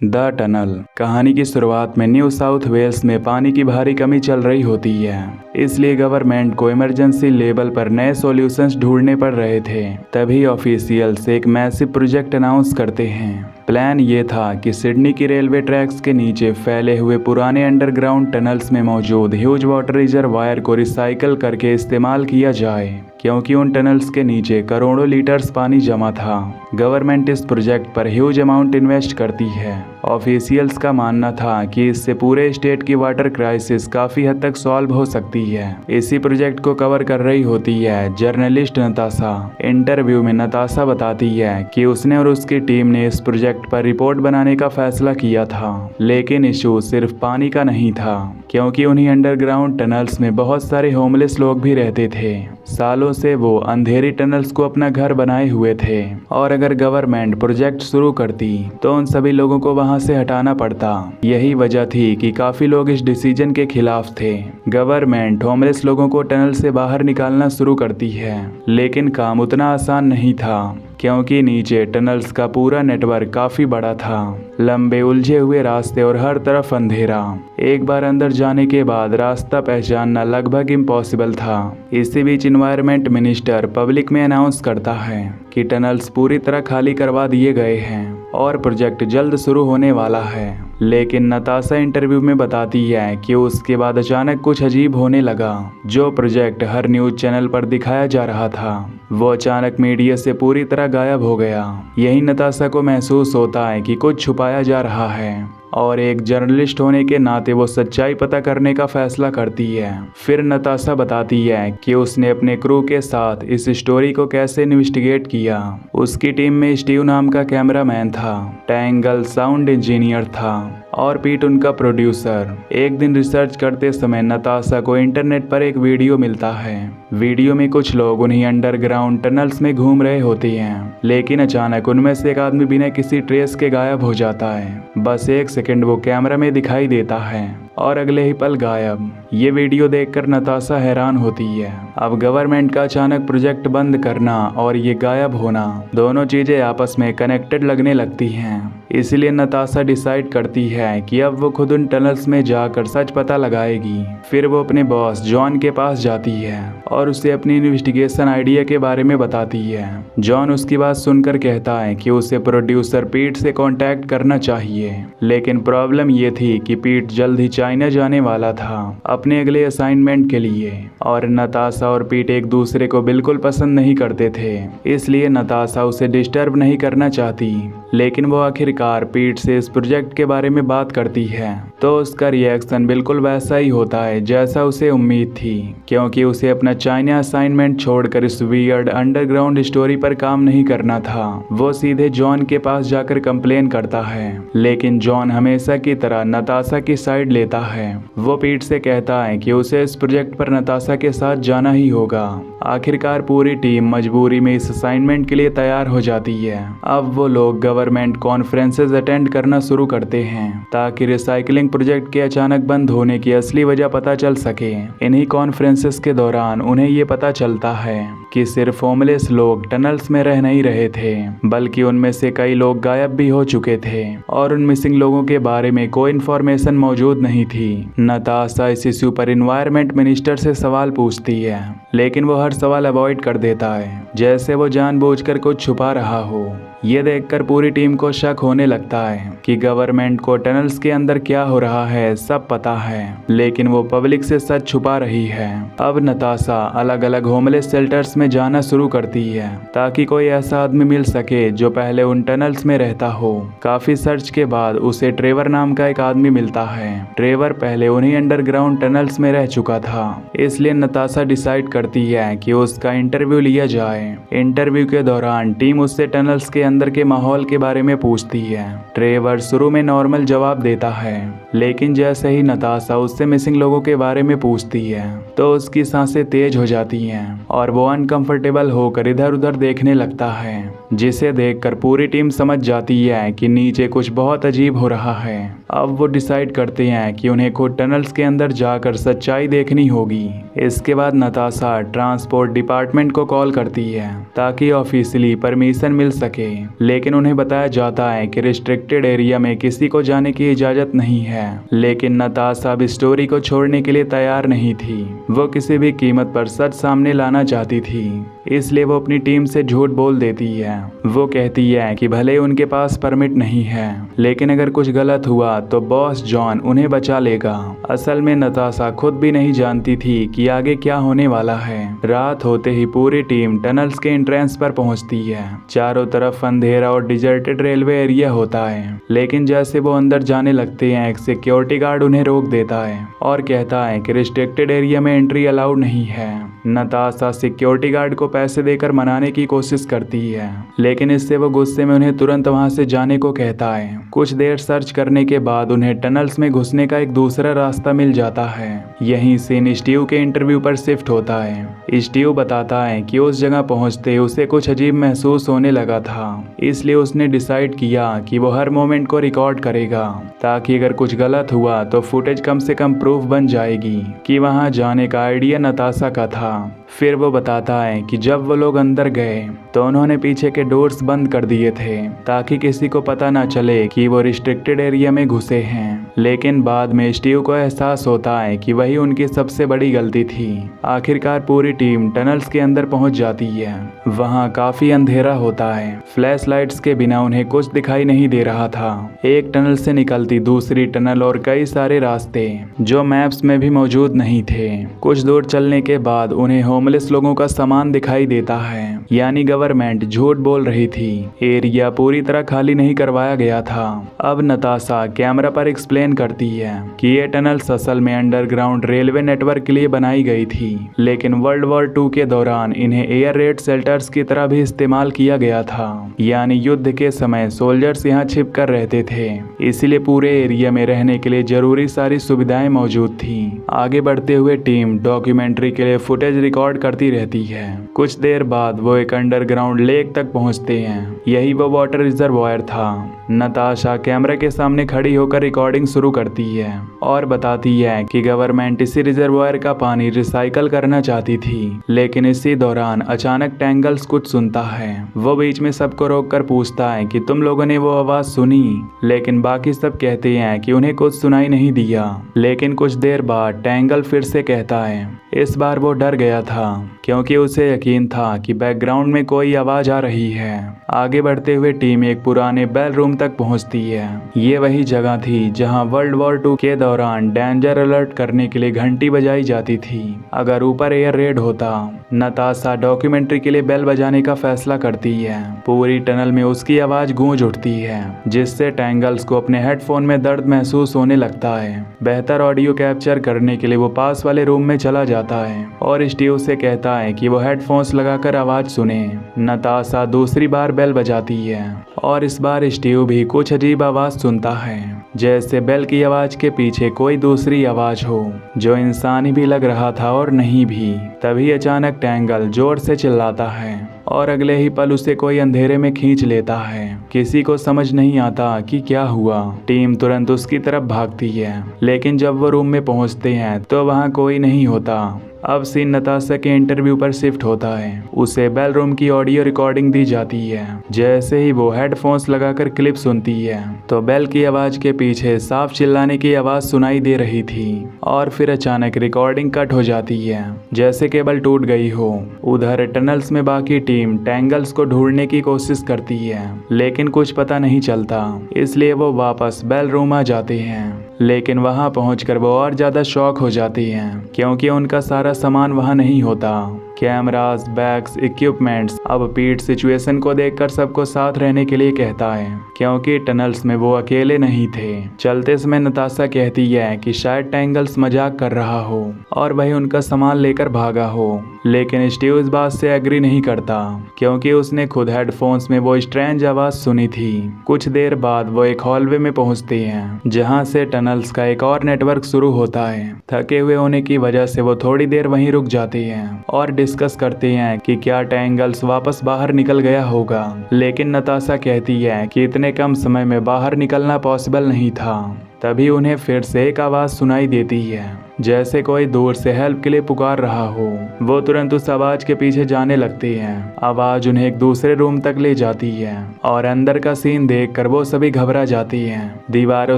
The tunnel. कहानी की शुरुआत में न्यू साउथ वेल्स में पानी की भारी कमी चल रही होती है, इसलिए गवर्नमेंट को इमरजेंसी लेवल पर नए सॉल्यूशंस ढूंढने पड़ रहे थे। तभी ऑफिशियल्स एक मैसिव प्रोजेक्ट अनाउंस करते हैं। प्लान ये था कि सिडनी की रेलवे ट्रैक्स के नीचे फैले हुए पुराने अंडरग्राउंड टनल्स में मौजूद ह्यूज वाटर रिजर्वायर को रिसाइकल करके इस्तेमाल किया जाए, क्योंकि उन टनल्स के नीचे करोड़ों लीटर्स पानी जमा था। गवर्नमेंट इस प्रोजेक्ट पर ह्यूज अमाउंट इन्वेस्ट करती है। ऑफिशियल्स का मानना था कि इससे पूरे स्टेट की वाटर क्राइसिस काफ़ी हद तक सॉल्व हो सकती है। इसी प्रोजेक्ट को कवर कर रही होती है जर्नलिस्ट नताशा। इंटरव्यू में नताशा बताती है कि उसने और उसकी टीम ने इस प्रोजेक्ट पर रिपोर्ट बनाने का फैसला किया था, लेकिन इशू सिर्फ पानी का नहीं था, क्योंकि उन्हीं अंडरग्राउंड टनल्स में बहुत सारे होमलेस लोग भी रहते थे। सालों से वो अंधेरी टनल्स को अपना घर बनाए हुए थे, और अगर गवर्नमेंट प्रोजेक्ट शुरू करती तो उन सभी लोगों को वहां से हटाना पड़ता। यही वजह थी कि काफी लोग इस डिसीजन के खिलाफ थे। गवर्नमेंट होमलेस लोगों को टनल से बाहर निकालना शुरू करती है, लेकिन काम उतना आसान नहीं था, क्योंकि नीचे टनल्स का पूरा नेटवर्क काफी बड़ा था। लंबे उलझे हुए रास्ते और हर तरफ अंधेरा। एक बार अंदर जाने के बाद रास्ता पहचानना लगभग इम्पॉसिबल था। इसी बीच एनवायरनमेंट मिनिस्टर पब्लिक में अनाउंस करता है कि टनल्स पूरी तरह खाली करवा दिए गए हैं और प्रोजेक्ट जल्द शुरू होने वाला है। लेकिन नताशा इंटरव्यू में बताती है कि उसके बाद अचानक कुछ अजीब होने लगा। जो प्रोजेक्ट हर न्यूज चैनल पर दिखाया जा रहा था, वो अचानक मीडिया से पूरी तरह गायब हो गया। यही नताशा को महसूस होता है कि कुछ छुपाया जा रहा है, और एक जर्नलिस्ट होने के नाते वो सच्चाई पता करने का फैसला करती है। फिर नताशा बताती है कि उसने अपने क्रू के साथ इस स्टोरी को कैसे इन्वेस्टिगेट किया। उसकी टीम में स्टीव नाम का कैमरामैन था, टैंगल साउंड इंजीनियर था, और पीट उनका प्रोड्यूसर। एक दिन रिसर्च करते समय नताशा को इंटरनेट पर एक वीडियो मिलता है। वीडियो में कुछ लोग उन्हीं अंडरग्राउंड टनल्स में घूम रहे होते हैं, लेकिन अचानक उनमें से एक आदमी बिना किसी ट्रेस के गायब हो जाता है। बस एक सेकंड वो कैमरा में दिखाई देता है और अगले ही पल गायब। ये वीडियो देखकर नताशा हैरान होती है। अब गवर्नमेंट का अचानक प्रोजेक्ट बंद करना और ये गायब होना, दोनों चीजें आपस में कनेक्टेड लगने लगती हैं। इसलिए नताशा डिसाइड करती है कि अब वो खुद उन टनल्स में जाकर सच पता लगाएगी। फिर वो अपने बॉस जॉन के पास जाती है और उसे अपनी इन्वेस्टिगेशन आइडिया के बारे में बताती है। जॉन उसकी बात सुनकर कहता है कि उसे प्रोड्यूसर पीट से कांटेक्ट करना चाहिए, लेकिन प्रॉब्लम ये थी कि पीट जल्द ही चाइना जाने वाला था अपने अगले असाइनमेंट के लिए, और नताशा और पीट एक दूसरे को बिल्कुल पसंद नहीं करते थे। इसलिए नताशा उसे डिस्टर्ब नहीं करना चाहती, लेकिन वो आखिरकार पीट से इस प्रोजेक्ट के बारे में बात करती है तो उसका रिएक्शन बिल्कुल वैसा ही होता है जैसा उसे उम्मीद थी, क्योंकि उसे अपना चाइना असाइनमेंट छोड़कर इस वियर्ड अंडरग्राउंड स्टोरी पर काम नहीं करना था। वो सीधे जॉन के पास जाकर कंप्लेन करता है, लेकिन जॉन हमेशा की तरह नताशा की साइड लेता है। वो पीट से कहता है कि उसे इस प्रोजेक्ट पर नताशा के साथ जाना ही होगा। आखिरकार पूरी टीम मजबूरी में इस असाइनमेंट के लिए तैयार हो जाती है। अब वो लोग गवर्नमेंट कॉन्फ्रेंसेस अटेंड करना शुरू करते हैं ताकि रिसाइकलिंग प्रोजेक्ट के अचानक बंद होने की असली वजह पता चल सके। इन्हीं कॉन्फ्रेंसेस के दौरान उन्हें ये पता चलता है कि सिर्फ होमलेस लोग टनल्स में रह नहीं रहे थे, बल्कि उनमें से कई लोग गायब भी हो चुके थे, और उन मिसिंग लोगों के बारे में कोई इन्फॉर्मेशन मौजूद नहीं थी। नताशा इस इश्यू पर एनवायरनमेंट मिनिस्टर से सवाल पूछती है, लेकिन वो हर सवाल अवॉइड कर देता है, जैसे वो जानबूझकर कुछ छुपा रहा हो। ये देखकर पूरी टीम को शक होने लगता है कि गवर्नमेंट को टनल्स के अंदर क्या हो रहा है सब पता है, लेकिन वो पब्लिक से सच छुपा रही है। अब नताशा अलग अलग होमलेस शेल्टर्स में जाना शुरू करती है ताकि कोई ऐसा आदमी मिल सके जो पहले उन टनल्स में रहता हो। काफी सर्च के बाद उसे ट्रेवर नाम का एक आदमी मिलता है। ट्रेवर पहले उन्हीं अंडरग्राउंड टनल्स में रह चुका था, इसलिए नताशा डिसाइड करती है कि उसका इंटरव्यू लिया जाए। इंटरव्यू के दौरान टीम उससे टनल्स के अंदर के माहौल के बारे में पूछती है। ट्रेवर शुरू में नॉर्मल जवाब देता है, लेकिन जैसे ही नताशा उससे मिसिंग लोगों के बारे में पूछती है तो उसकी सांसें तेज हो जाती हैं और वो अनकंफर्टेबल होकर इधर उधर देखने लगता है, जिसे देखकर पूरी टीम समझ जाती है कि नीचे कुछ बहुत अजीब हो रहा है। अब वो डिसाइड करते हैं कि उन्हें खुद टनल्स के अंदर जाकर सच्चाई देखनी होगी। इसके बाद नताशा ट्रांसपोर्ट डिपार्टमेंट को कॉल करती है ताकि ऑफिशियली परमिशन मिल सके, लेकिन उन्हें बताया जाता है कि रिस्ट्रिक्टेड एरिया में किसी को जाने की इजाजत नहीं है। लेकिन नताशा अब स्टोरी को छोड़ने के लिए तैयार नहीं थी। वो किसी भी कीमत पर सच सामने लाना चाहती थी, इसलिए वो अपनी टीम से झूठ बोल देती है। वो कहती है कि भले ही उनके पास परमिट नहीं है, लेकिन अगर कुछ गलत हुआ तो बॉस जॉन उन्हें बचा लेगा। असल में नताशा खुद भी नहीं जानती थी कि आगे क्या होने वाला है। रात होते ही पूरी टीम टनल्स के एंट्रेंस पर पहुंचती है। चारों तरफ अंधेरा और डिजर्टेड रेलवे एरिया होता है, लेकिन जैसे वो अंदर जाने लगते हैं एक सिक्योरिटी गार्ड उन्हें रोक देता है और कहता है कि रिस्ट्रिक्टेड एरिया में एंट्री अलाउड नहीं है। नताशा सिक्योरिटी गार्ड को पैसे देकर मनाने की कोशिश करती है, लेकिन इससे वो गुस्से में उन्हें तुरंत वहां से जाने को कहता है। कुछ देर सर्च करने के बाद उन्हें टनल्स में घुसने का एक दूसरा रास्ता मिल जाता है। यहीं सीन स्टीव के इंटरव्यू पर शिफ्ट होता है। स्टीव बताता है कि उस जगह पहुंचते उसे कुछ अजीब महसूस होने लगा था, इसलिए उसने डिसाइड किया कि वो हर मोमेंट को रिकॉर्ड करेगा ताकि अगर कुछ गलत हुआ तो फुटेज कम से कम प्रूफ बन जाएगी कि वहां जाने का आइडिया नताशा का था। फिर वो बताता है कि जब वो लोग अंदर गए तो उन्होंने पीछे के डोर्स बंद कर दिए थे ताकि किसी को पता ना चले कि वो रिस्ट्रिक्टेड एरिया में घुसे हैं। लेकिन बाद में स्टीव को एहसास होता है कि वही उनकी सबसे बड़ी गलती थी। आखिरकार पूरी टीम टनल्स के अंदर पहुंच जाती है। वहां काफी अंधेरा होता है। फ्लैश लाइट्स के बिना उन्हें कुछ दिखाई नहीं दे रहा था। एक टनल से निकलती दूसरी टनल और कई सारे रास्ते जो मैप्स में भी मौजूद नहीं थे। कुछ दूर चलने के बाद उन्हें होमलेस लोगों का सामान दिखाई देता है, यानी गवर्नमेंट झूठ बोल रही थी। एरिया पूरी तरह खाली नहीं करवाया गया था। अब नताशा कैमरा पर एक्सप्लेन करती है कि ये टनल्स असल में अंडरग्राउंड रेलवे नेटवर्क के लिए बनाई गई थी, लेकिन वर्ल्ड वॉर 2 के दौरान इन्हें एयर रेड शेल्टर्स की तरह भी इस्तेमाल किया गया था, यानी युद्ध के समय सोल्जर्स यहाँ छिप कर रहते थे। इसीलिए पूरे एरिया में रहने के लिए जरूरी सारी सुविधाएं मौजूद थी। आगे बढ़ते हुए टीम डॉक्यूमेंट्री के लिए फुटेज रिकॉर्ड करती रहती है। कुछ देर बाद वो एक अंडरग्राउंड लेक तक पहुंचते हैं। यही वो वाटर रिजर्वायर था। नताशा कैमरा के सामने खड़ी होकर रिकॉर्डिंग शुरू करती है और बताती है कि गवर्नमेंट इसी रिजर्वायर का पानी रिसाइकल करना चाहती थी, लेकिन इसी दौरान अचानक टैंगल्स कुछ सुनता है। वो बीच में सबको रोककर पूछता है कि तुम लोगों ने वो आवाज सुनी, लेकिन बाकी सब कहते हैं कि उन्हें कुछ सुनाई नहीं दिया। लेकिन कुछ देर बाद टैंगल फिर से कहता है। इस बार वो डर गया था क्योंकि उसे यकीन था कि बैकग्राउंड में कोई आवाज आ रही है। आगे बढ़ते हुए टीम एक पुराने बेल रूम तक पहुंचती है। ये वही जगह थी जहां वर्ल्ड वॉर 2 के दौरान डेंजर अलर्ट करने के लिए घंटी बजाई जाती थी अगर ऊपर एयर रेड होता। नताशा डॉक्यूमेंट्री के लिए बेल बजाने का फैसला करती है। पूरी टनल में उसकी आवाज गूंज उठती है, जिससे टैंगल्स को अपने हेडफोन में दर्द महसूस होने लगता है। बेहतर ऑडियो कैप्चर करने के लिए वो पास वाले रूम में चला जाता है और स्टीव से कहता है कि वो हेडफोन्स लगाकर आवाज सुने। नताशा दूसरी बार बेल बजाती है और इस बार स्टीव भी कुछ अजीब आवाज सुनता है, जैसे बेल की आवाज के पीछे कोई दूसरी आवाज हो जो इंसानी भी लग रहा था और नहीं भी। तभी अचानक टैंगल जोर से चिल्लाता है और अगले ही पल उसे कोई अंधेरे में खींच लेता है। किसी को समझ नहीं आता कि क्या हुआ। टीम तुरंत उसकी तरफ भागती है, लेकिन जब वो रूम में पहुंचते हैं तो वहां कोई नहीं होता। अब सीन नताशा के इंटरव्यू पर शिफ्ट होता है। उसे बेल रूम की ऑडियो रिकॉर्डिंग दी जाती है। जैसे ही वो हेडफोन्स लगाकर क्लिप सुनती है तो बेल की आवाज के पीछे साफ चिल्लाने की आवाज सुनाई दे रही थी और फिर अचानक रिकॉर्डिंग कट हो जाती है, जैसे केबल टूट गई हो। उधर टनल्स में बाकी टीम टैंगल्स को ढूंढने की कोशिश करती है, लेकिन कुछ पता नहीं चलता। इसलिए वो वापस बेल रूम आ जाते हैं, लेकिन वहां पहुंचकर वो और ज्यादा शॉक हो जाती हैं क्योंकि उनका सारा सामान वहां नहीं होता। Cameras, bags, equipments. अब पीट सिचुएशन को देखकर सबको साथ रहने के लिए कहता है, क्योंकि टनल्स में वो अकेले नहीं थे। चलते समय नताशा कहती है कि शायद टैंगल्स मजाक कर रहा हो और वही उनका सामान लेकर भागा हो, लेकिन स्टीव इस बात से एग्री नहीं करता, क्योंकि उसने खुद हेडफोन्स में वो स्ट्रेंज आवाज सुनी थी। कुछ देर बाद वो एक हॉलवे में पहुंचते हैं, जहां से टनल्स का एक और नेटवर्क शुरू होता है। थके हुए होने की वजह से वो थोड़ी देर वहीं रुक जाते हैं और डिस्कस करते हैं कि क्या टैंगल्स वापस बाहर निकल गया होगा, लेकिन नताशा कहती है कि इतने कम समय में बाहर निकलना पॉसिबल नहीं था। तभी उन्हें फिर से एक आवाज सुनाई देती है, जैसे कोई दूर से हेल्प के लिए पुकार रहा हो। वो तुरंत उस आवाज के पीछे जाने लगते हैं। आवाज उन्हें एक दूसरे रूम तक ले जाती है और अंदर का सीन देखकर वो सभी घबरा जाती हैं। दीवारों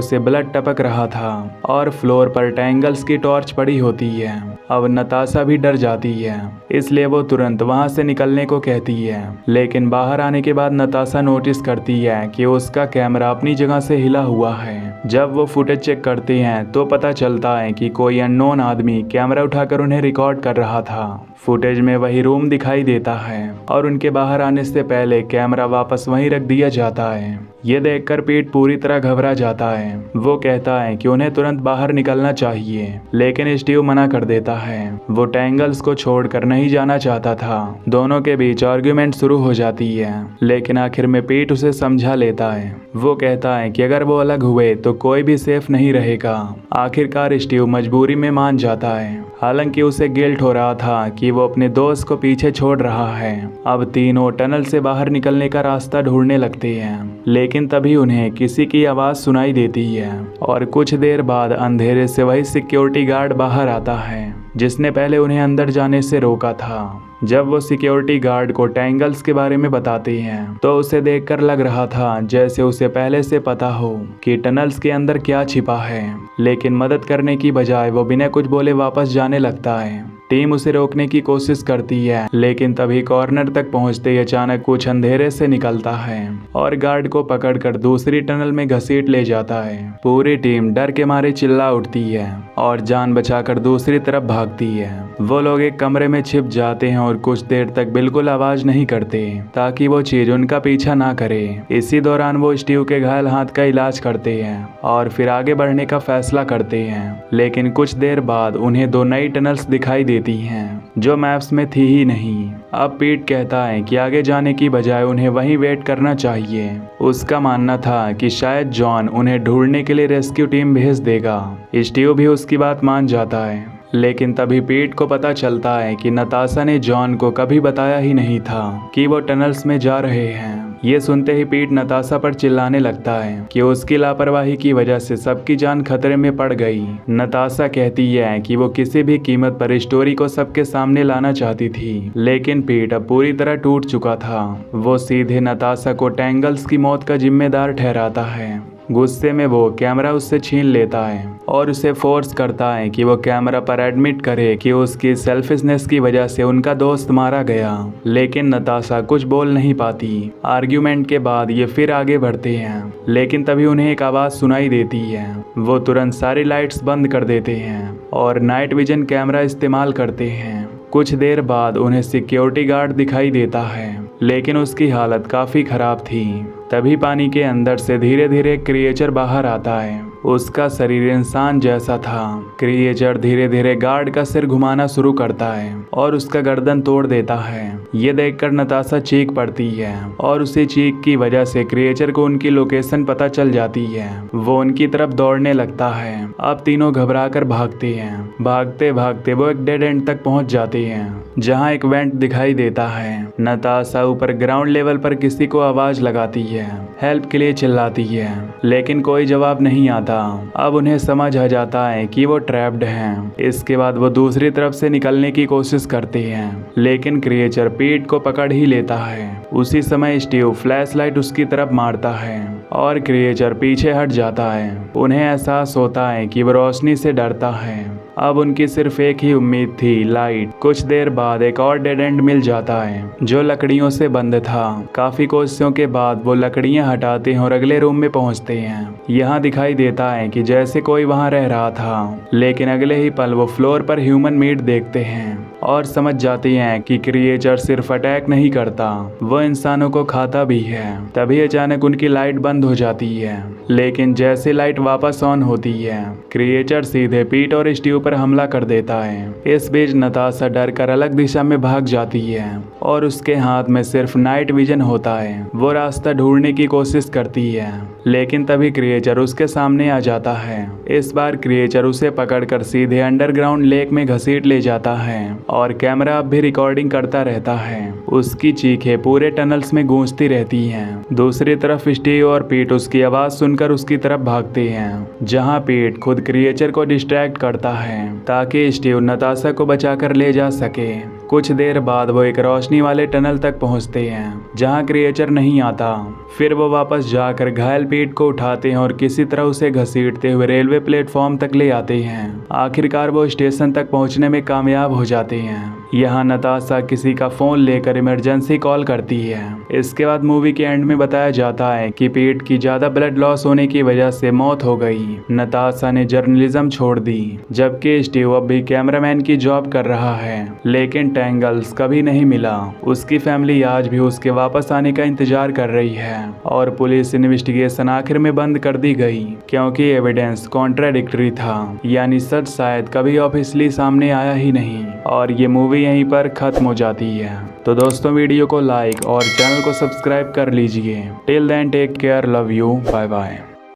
से ब्लड टपक रहा था और फ्लोर पर टैंगल्स की टॉर्च पड़ी होती है। अब नताशा भी डर जाती है, इसलिए वो तुरंत वहां से निकलने को कहती है, लेकिन बाहर आने के बाद नताशा नोटिस करती है कि उसका कैमरा अपनी जगह से हिला हुआ है। जब वो फुटेज चेक करते हैं तो पता चलता है कि कोई अननोन आदमी कैमरा उठाकर उन्हें रिकॉर्ड कर रहा था। फुटेज में वही रूम दिखाई देता है और उनके बाहर आने से पहले कैमरा वापस वहीं रख दिया जाता है। ये देखकर पीट पूरी तरह घबरा जाता है। वो कहता है कि उन्हें तुरंत बाहर निकलना चाहिए, लेकिन स्टीव मना कर देता है। वो टैंगल्स को छोड़कर नहीं जाना चाहता था। दोनों के बीच आर्ग्यूमेंट शुरू हो जाती है, लेकिन आखिर में पीट उसे समझा लेता है। वो कहता है कि अगर वो अलग हुए तो कोई भी सेफ नहीं रहेगा। आखिरकार स्टीव मजबूरी में मान जाता है, हालांकि उसे गिल्ट हो रहा था कि वो अपने दोस्त को पीछे छोड़ रहा है। अब तीनों टनल से बाहर निकलने का रास्ता ढूंढने लगते हैं, लेकिन तभी उन्हें किसी की आवाज सुनाई देती है और कुछ देर बाद अंधेरे से वही सिक्योरिटी गार्ड बाहर आता है, जिसने पहले उन्हें अंदर जाने से रोका था। जब वो सिक्योरिटी गार्ड को टैंगल्स के बारे में बताते हैं तो उसे देखकर लग रहा था जैसे उसे पहले से पता हो कि टनल्स के अंदर क्या छिपा है, लेकिन मदद करने की बजाय वो बिना कुछ बोले वापस जाने लगता है। टीम उसे रोकने की कोशिश करती है, लेकिन तभी कॉर्नर तक पहुंचते ही अचानक कुछ अंधेरे से निकलता है और गार्ड को पकड़कर दूसरी टनल में घसीट ले जाता है। पूरी टीम डर के मारे चिल्ला उठती है और जान बचाकर दूसरी तरफ भागती है। वो लोग एक कमरे में छिप जाते हैं और कुछ देर तक बिल्कुल आवाज नहीं करते ताकि वो चीज उनका पीछा ना करे। इसी दौरान वो स्टीव के घायल हाथ का इलाज करते हैं और फिर आगे बढ़ने का फैसला करते हैं, लेकिन कुछ देर बाद उन्हें दो नई टनल्स दिखाई देती हैं जो मैप्स में थी ही नहीं। अब पीट कहता है कि आगे जाने की बजाय उन्हें वहीं वेट करना चाहिए। उसका मानना था कि शायद जॉन उन्हें ढूंढने के लिए रेस्क्यू टीम भेज देगा। स्टीव भी उसकी बात मान जाता है, लेकिन तभी पीट को पता चलता है कि नताशा ने जॉन को कभी बताया ही नहीं था कि वो टनल्स में जा रहे हैं। ये सुनते ही पीट नताशा पर चिल्लाने लगता है कि उसकी लापरवाही की वजह से सबकी जान खतरे में पड़ गई। नताशा कहती है कि वो किसी भी कीमत पर स्टोरी को सबके सामने लाना चाहती थी, लेकिन पीट अब पूरी तरह टूट चुका था। वो सीधे नताशा को टैंगल्स की मौत का जिम्मेदार ठहराता है। गुस्से में वो कैमरा उससे छीन लेता है और उसे फोर्स करता है कि वो कैमरा पर एडमिट करे कि उसकी सेल्फिशनेस की वजह से उनका दोस्त मारा गया, लेकिन नताशा कुछ बोल नहीं पाती। आर्ग्यूमेंट के बाद ये फिर आगे बढ़ते हैं, लेकिन तभी उन्हें एक आवाज सुनाई देती है। वो तुरंत सारी लाइट्स बंद कर देते हैं और नाइट विजन कैमरा इस्तेमाल करते हैं। कुछ देर बाद उन्हें सिक्योरिटी गार्ड दिखाई देता है, लेकिन उसकी हालत काफी खराब थी। तभी पानी के अंदर से धीरे धीरे क्रिएचर बाहर आता है। उसका शरीर इंसान जैसा था। क्रिएचर धीरे धीरे गार्ड का सिर घुमाना शुरू करता है और उसका गर्दन तोड़ देता है। ये देखकर नताशा चीख पड़ती है और उसी चीख की वजह से क्रिएचर को उनकी लोकेशन पता चल जाती है। वो उनकी तरफ दौड़ने लगता है। अब तीनों घबराकर भागते हैं। भागते भागते वो एक डेड एंड तक पहुंच जाते हैं, जहां एक वेंट दिखाई देता है। नताशा ऊपर ग्राउंड लेवल पर किसी को आवाज लगाती है, हेल्प के लिए चिल्लाती है, लेकिन कोई जवाब नहीं आता। अब उन्हें समझ आ जाता है कि वो ट्रैप्ड हैं। इसके बाद वो दूसरी तरफ से निकलने की कोशिश करते हैं, लेकिन क्रिएचर पीट को पकड़ ही लेता है। उसी समय स्टीव फ्लैशलाइट उसकी तरफ मारता है और क्रिएचर पीछे हट जाता है। उन्हें एहसास होता है कि वो रोशनी से डरता है। अब उनकी सिर्फ एक ही उम्मीद थी, लाइट। कुछ देर बाद एक और डेड एंड मिल जाता है जो लकड़ियों से बंद था। काफी कोशिशों के बाद वो लकड़ियां हटाते हैं और अगले रूम में पहुंचते हैं। यहाँ दिखाई देता है कि जैसे कोई वहां रह रहा था, लेकिन अगले ही पल वो फ्लोर पर ह्यूमन मीट देखते हैं। और समझ जाती हैं कि क्रिएचर सिर्फ अटैक नहीं करता, वो इंसानों को खाता भी है। तभी अचानक उनकी लाइट बंद हो जाती है, लेकिन जैसे लाइट वापस ऑन होती है, क्रिएचर सीधे पीट और स्टीव पर हमला कर देता है। इस बीच नताशा डर कर अलग दिशा में भाग जाती है और उसके हाथ में सिर्फ नाइट विजन होता है। वो रास्ता ढूंढने की कोशिश करती है, लेकिन तभी क्रिएचर उसके सामने आ जाता है। इस बार क्रिएचर उसे पकड़कर सीधे अंडरग्राउंड लेक में घसीट ले जाता है और कैमरा अब भी रिकॉर्डिंग करता रहता है। उसकी चीखें पूरे टनल्स में गूंजती रहती हैं। दूसरी तरफ स्टीव और पीट उसकी आवाज सुनकर उसकी तरफ भागते हैं, जहां पीट खुद क्रिएचर को डिस्ट्रैक्ट करता है ताकि स्टीव नताशा को बचाकर ले जा सके। कुछ देर बाद वो एक रोशनी वाले टनल तक पहुंचते हैं, जहां क्रिएचर नहीं आता। फिर वो वापस जाकर घायल पीट को उठाते हैं और किसी तरह उसे घसीटते हुए रेलवे प्लेटफॉर्म तक ले आते हैं। आखिरकार वो स्टेशन तक पहुंचने में कामयाब हो जाते हैं। यहाँ नताशा किसी का फोन लेकर इमरजेंसी कॉल करती है। इसके बाद मूवी के एंड में बताया जाता है कि पीट की ज्यादा ब्लड लॉस होने की वजह से मौत हो गई। नताशा ने जर्नलिज्म छोड़ दी, जबकि स्टीव अब भी कैमरामैन की जॉब कर रहा है। लेकिन टेंगल्स कभी नहीं मिला। उसकी फैमिली आज भी उसके वापस आने का इंतजार कर रही है और पुलिस इन्वेस्टिगेशन आखिर में बंद कर दी गई, क्योंकि एविडेंस कॉन्ट्राडिक्टरी था, यानी सच शायद कभी ऑफिशियली सामने आया ही नहीं। और ये मूवी यहीं पर खत्म हो जाती है। तो दोस्तों, वीडियो को लाइक और चैनल को सब्सक्राइब कर लीजिए। Till then take care, love you, bye bye.